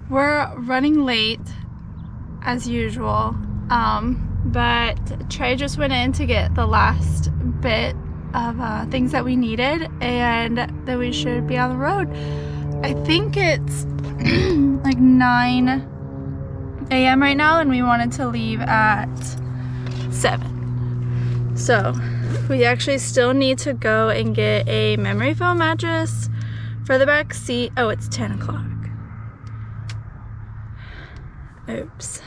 We're running late as usual, but Trey just went in to get the last bit of things that we needed, and then we should be on the road. I think it's like 9 a.m. right now, and we wanted to leave at 7. So we actually still need to go and get a memory foam mattress for the back seat. Oh, it's 10 o'clock. Oops.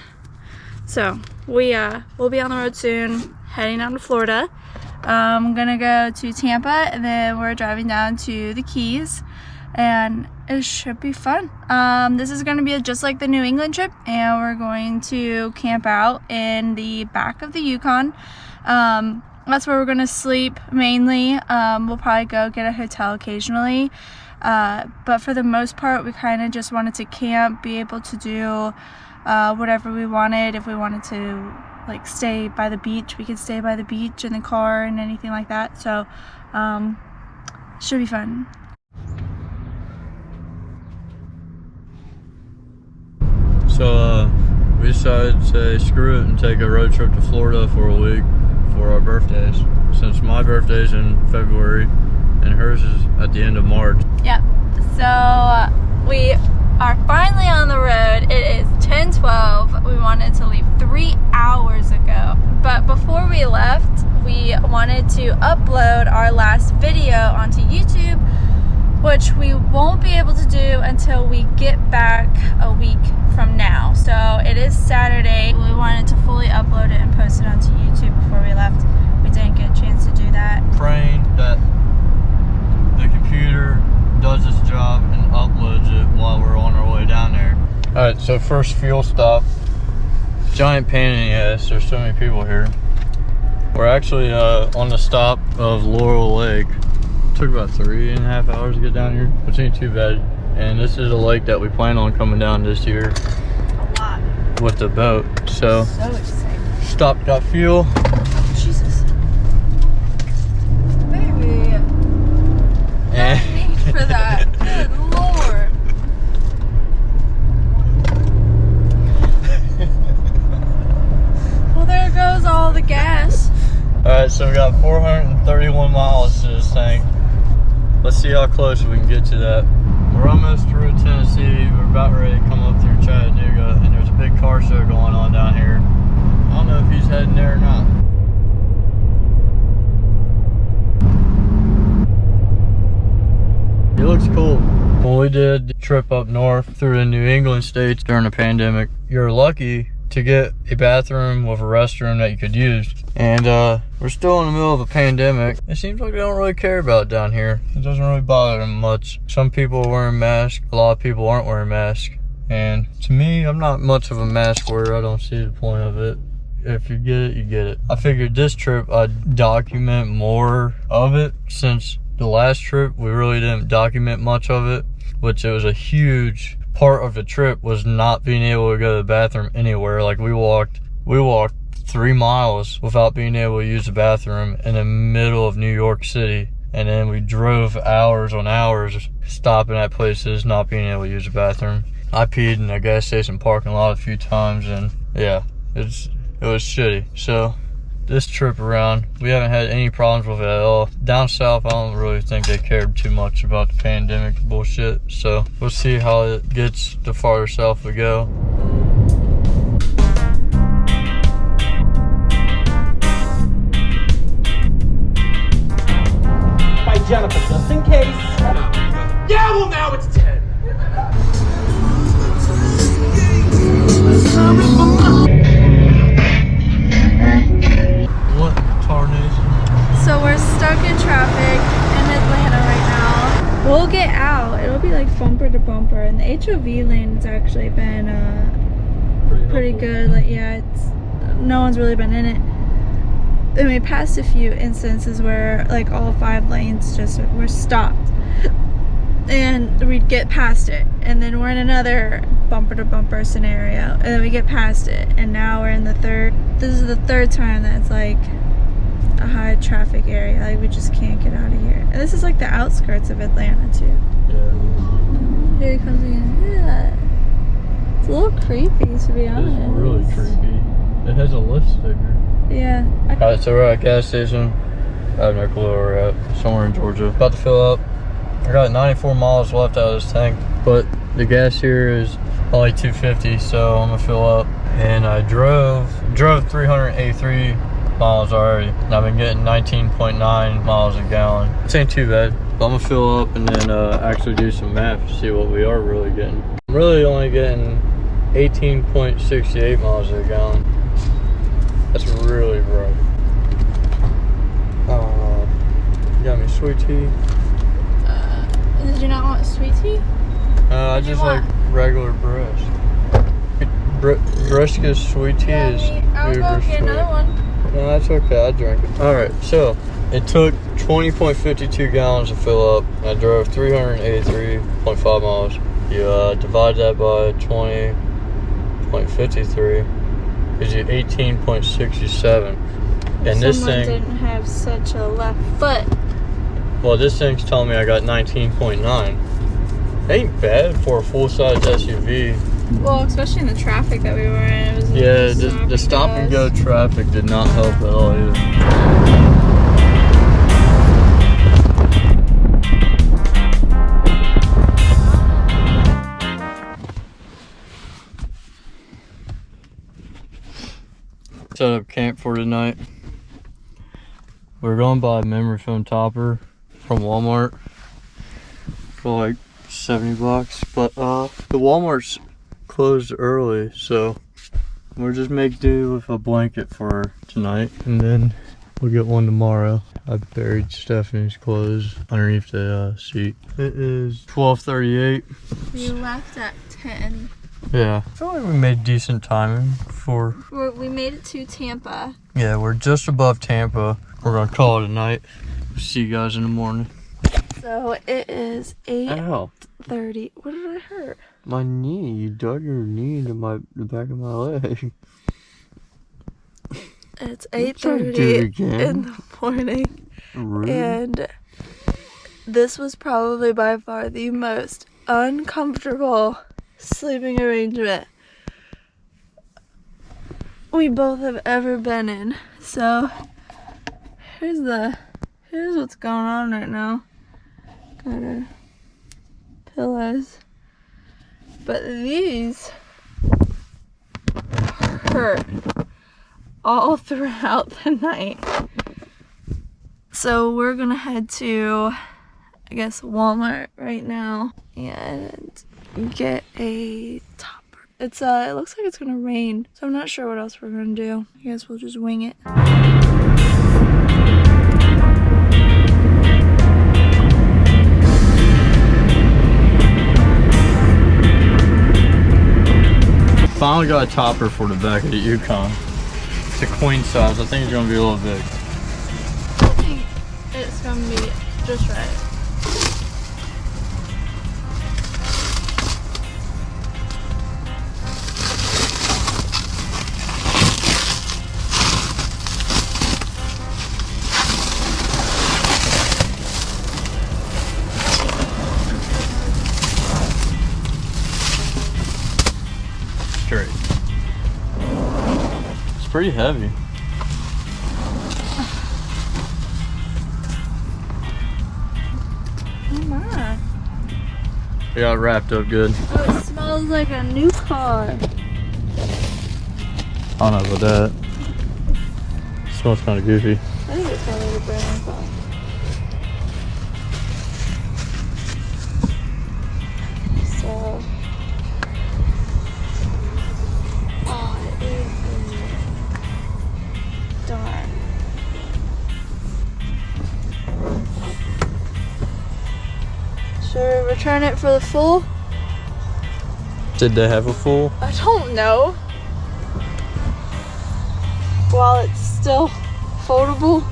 So we'll be on the road soon, heading down to Florida. I'm gonna go to Tampa, and then we're driving down to the Keys, and it should be fun. This is gonna be just like the New England trip, and we're going to camp out in the back of the Yukon. That's where we're gonna sleep mainly. We'll probably go get a hotel occasionally, but for the most part, we kind of just wanted to camp, be able to do whatever we wanted. If we wanted to like stay by the beach, we could stay by the beach in the car and anything like that. So should be fun. So we decided to say screw it and take a road trip to Florida for a week for our birthdays, since my birthday's in February and hers is at the end of March. Yep. So we are finally on the road. It is 10:12. We wanted to leave 3 hours ago, but before we left, we wanted to upload our last video onto YouTube, which we won't be able to do until we get back a week from now. So it is Saturday. We wanted to fully upload it and post it onto YouTube before we left. We didn't get a chance to do that. Praying that the computer does its job and uploads it while we're on our way down there. Alright, so first fuel stop. Giant pain in the ass, there's so many people here. We're actually on the stop of Laurel Lake. Took about 3.5 hours to get down here, which ain't too bad. And this is a lake that we plan on coming down this year. A lot. With the boat. So excited. Stopped, got fuel. Jesus. Baby. No need for that. Good Lord. Well, there goes all the gas. Alright, so we got 431 miles to this thing. Let's see how close we can get to that. We're almost through Tennessee. We're about ready to come up through Chattanooga, and there's a big car show going on down here. I don't know if he's heading there or not. It looks cool. When we did the trip up north through the New England states during the pandemic, you're lucky to get a bathroom with a restroom that you could use. And we're still in the middle of a pandemic. It seems like they don't really care about it down here. It doesn't really bother them much. Some people are wearing masks, a lot of people aren't wearing masks. And to me, I'm not much of a mask wearer. I don't see the point of it. If you get it, you get it. I figured this trip I'd document more of it, since the last trip we really didn't document much of it, which it was a huge part of the trip was not being able to go to the bathroom anywhere. Like we walked 3 miles without being able to use the bathroom in the middle of New York City, and then we drove hours on hours stopping at places not being able to use the bathroom. I peed in a gas station parking lot a few times, and yeah, it was shitty. So this trip around, we haven't had any problems with it at all. Down south, I don't really think they cared too much about the pandemic bullshit. So we'll see how it gets the farther south we go. By Jennifer, just in case. Yeah, well now it's 10. What tarnation? So we're stuck in traffic in Atlanta right now. We'll get out. It'll be like bumper to bumper, and the HOV lane has actually been pretty good. Like, yeah, no one's really been in it. And we passed a few instances where like all 5 lanes just were stopped, and we'd get past it, and then we're in another bumper to bumper scenario, and then we get past it, and now we're in the third. This is the 3rd time that it's like a high traffic area. Like we just can't get out of here. And this is like the outskirts of Atlanta too. Yeah. Here he comes again. Yeah. It's a little creepy, to be honest. It's really creepy. It has a lift sticker. Yeah. Alright, so we're at a gas station. I have no clue where we're at. Somewhere in Georgia. About to fill up. I got 94 miles left out of this tank, but the gas here is only 250, so I'm gonna fill up. And I drove 383 miles already, and I've been getting 19.9 miles a gallon. This ain't too bad, but I'm gonna fill up and then actually do some math to see what we are really getting. I'm really only getting 18.68 miles a gallon. That's really rough. You got me sweet tea? Did you not want sweet tea? I just like regular breast. Brisket sweet tea is I'll uber go get sweet. another one. No, that's okay. I drank it. All right, so it took 20.52 gallons to fill up. I drove 383.5 miles. You divide that by 20.53, gives you 18.67. And this thing didn't have such a left foot. Well, this thing's telling me I got 19.9. Ain't bad for a full-size SUV. Well, especially in the traffic that we were in. It was Yeah, the stop and go traffic did not help at all either. Set up camp for tonight. We're going to buy a memory foam topper from Walmart for like 70 bucks, but the Walmart's closed early, so we'll just make do with a blanket for tonight, and then we'll get one tomorrow. I buried Stephanie's clothes underneath the seat. It is 12:38. We left at 10. Yeah, I feel like we made decent timing for... We made it to Tampa. Yeah, we're just above Tampa. We're gonna call it a night. See you guys in the morning. So it is 8:30. What did I hurt? My knee. You dug your knee into the back of my leg. It's 8:30 in the morning. Rude. And this was probably by far the most uncomfortable sleeping arrangement we both have ever been in. So here's what's going on right now. Got our pillows, but these hurt all throughout the night. So we're gonna head to, I guess, Walmart right now and get a topper. It looks like it's gonna rain, so I'm not sure what else we're gonna do. I guess we'll just wing it. Finally got a topper for the back of the Yukon. It's a queen size. I think it's gonna be a little big. I think it's gonna be just right. Straight. It's pretty heavy. Oh my. It got wrapped up good. Oh, it smells like a new car. I don't know about that. It smells kind of goofy. I think it smells like a brand new car. So, oh, it is dark. Should we return it for the full? Did they have a full? I don't know. While it's still foldable.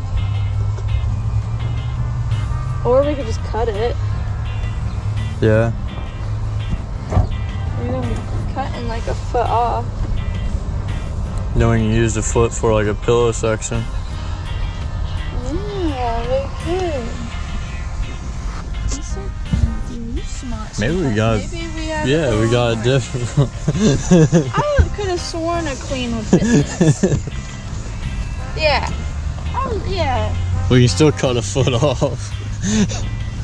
Or we could just cut it. Yeah. You're gonna be cutting like a foot off. Then we can use the foot for like a pillow section. Yeah, we could. That's so pretty. smart. Maybe we got. Maybe we have. Yeah, we got it different. I could have sworn a clean would fit this. Yeah. Yeah. We can still cut a foot off.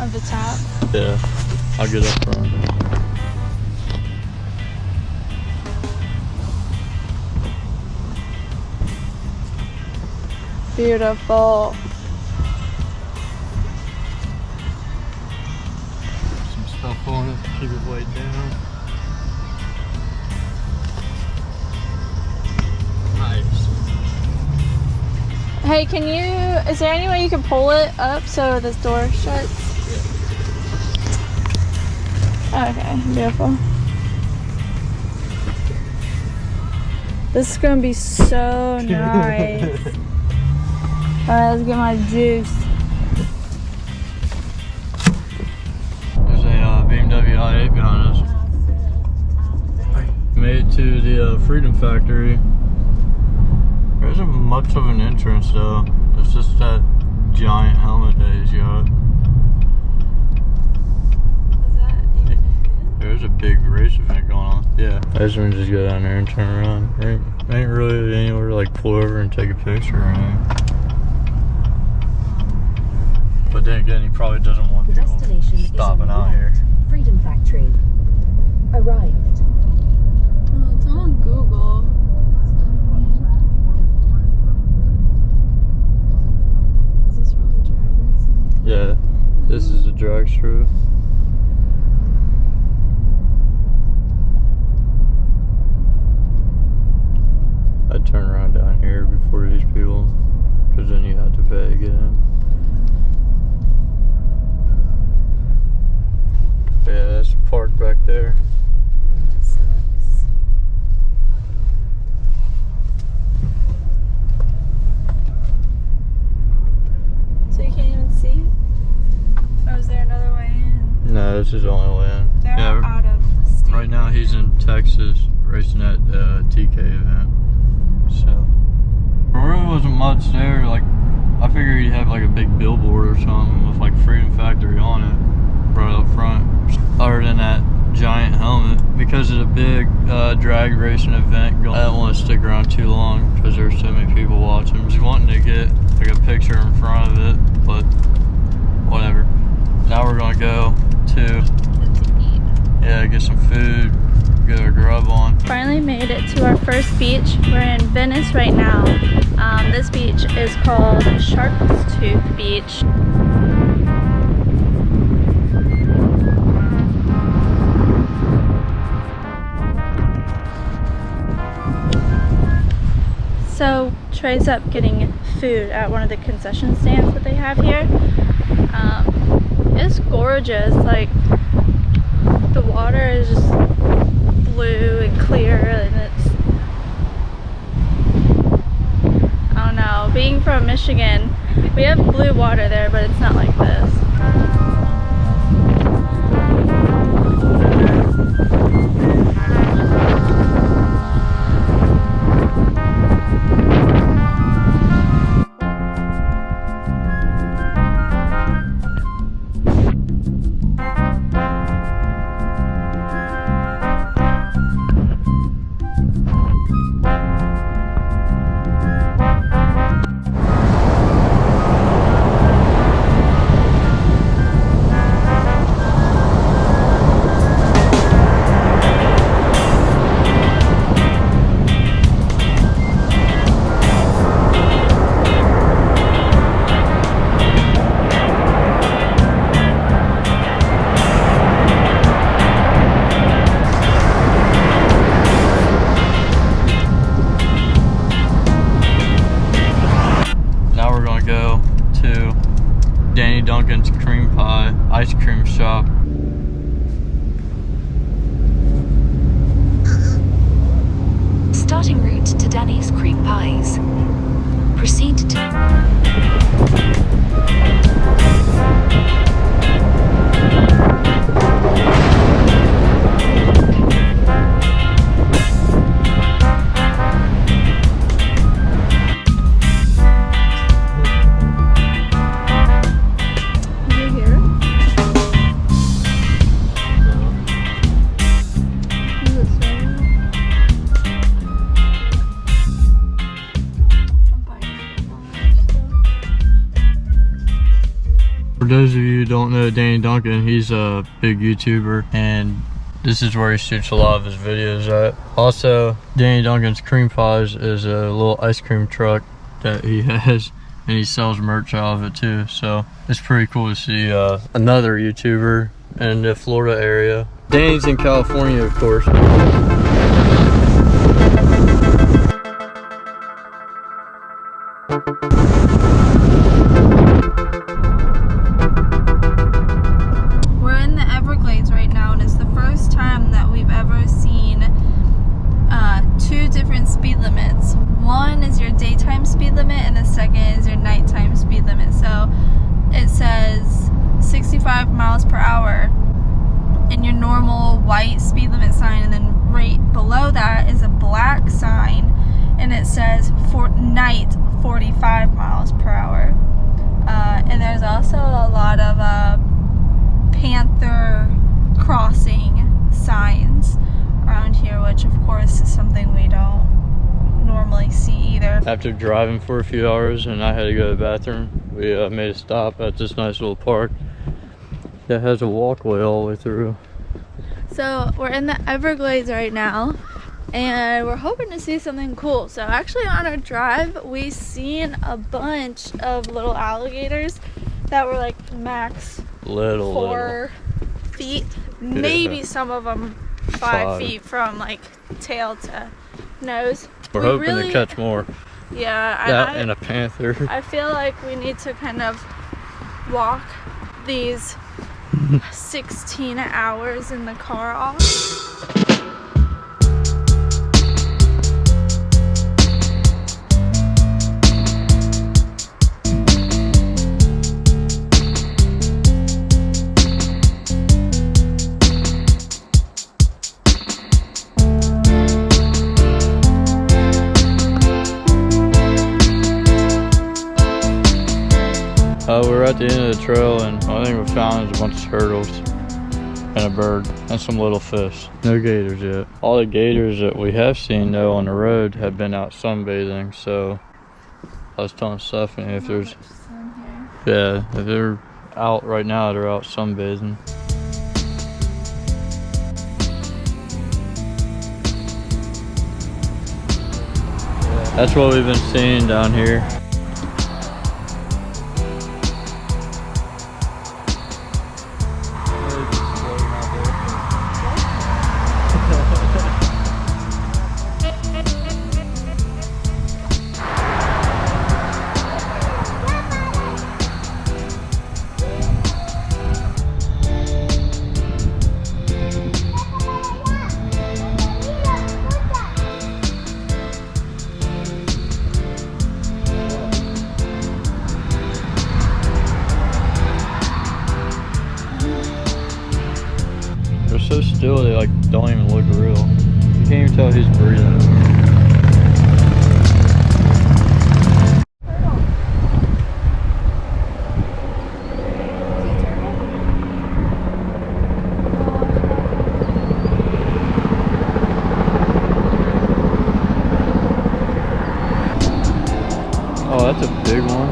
Of the top. Yeah, I'll get up front. Beautiful. Some stuff on it to keep it weighed down. Nice. Hey, is there any way you can pull it up so this door shuts? Okay, beautiful. This is gonna be so nice. Alright, let's get my juice. There's a BMW i8 behind us. Made it to the Freedom Factory. There isn't much of an entrance though. It's just that giant helmet that he's got. Is that even it? There's a big race event going on. Yeah. I just want to just go down there and turn around. Ain't really anywhere to like pull over and take a picture or anything. But then again, he probably doesn't want people stopping out here. Freedom Factory. Arrived. Well, it's on Google. Is this really drag racing? Yeah, this is the drag strip. I'd turn around down here before these people, because then you have to pay to get in. Yeah, that's parked back there. That sucks. So you can't even see it? Or is there another way in? No, this is the only way in. They're Yeah, out of state. right now he's in Texas racing at TK event. So there really wasn't much there. Like, I figured he'd have like a big billboard or something with like Freedom Factory on it right up front. Other than that giant helmet, because it's a big drag racing event, I didn't want to stick around too long because there's so many people watching. Just wanting to get like a picture in front of it, but whatever. Now we're gonna go to get some food, get our grub on. Finally made it to our first beach. We're in Venice right now. This beach is called Shark's Tooth Beach. So Trey's up getting food at one of the concession stands that they have here. It's gorgeous. Like, the water is just blue and clear, and it's, I don't know, being from Michigan, we have blue water there, but it's not like this. Duncan's cream pie ice cream shop. Starting route to Danny's Cream Pies. Proceed to... For those of you who don't know Duncan, he's a big YouTuber, and this is where he shoots a lot of his videos at. Also, Duncan's Cream Pies is a little ice cream truck that he has, and he sells merch out of it too. So it's pretty cool to see another YouTuber in the Florida area. Danny's in California, of course. We're in the Everglades right now, and it's the first time that we've ever seen two different speed limits. One is your daytime speed limit, and the second is your nighttime speed limit. So it says 65 miles per hour in your normal white speed limit sign, and then right below that is a black sign, and it says for night 45 miles per hour. And there's also a lot of panther crossing signs around here, which of course is something we don't normally see either. After driving for a few hours and I had to go to the bathroom, we made a stop at this nice little park that has a walkway all the way through. So we're in the Everglades right now, and we're hoping to see something cool. So actually on our drive, we seen a bunch of little alligators that were like max 4 feet, maybe some of them 5 feet from like tail to nose. We're hoping to catch more. Yeah, that and a panther. I feel like we need to kind of walk these 16 hours in the car off. We're at the end of the trail, and the only thing we found is a bunch of turtles and a bird and some little fish. No gators yet. All the gators that we have seen though on the road have been out sunbathing, so I was telling Stephanie if there's if they're out right now, they're out sunbathing. That's what we've been seeing down here. So still, they like don't even look real. You can't even tell he's breathing. Oh, that's a big one.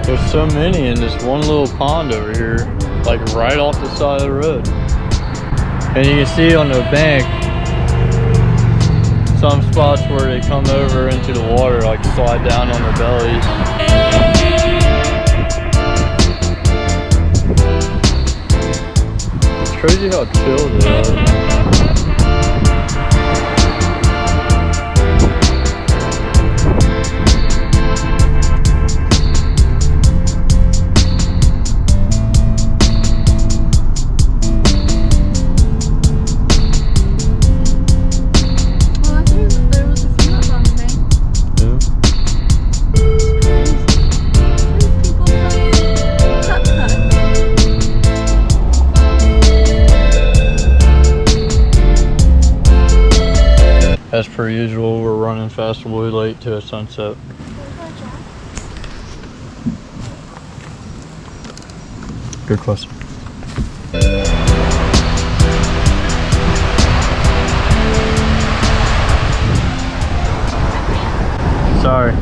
There's so many in this one little pond over here, like right off the side of the road. And you can see on the bank some spots where they come over into the water, like slide down on their bellies. It's crazy how chill they are. As per usual, we're running fast and way late to a sunset. Good question. Sorry.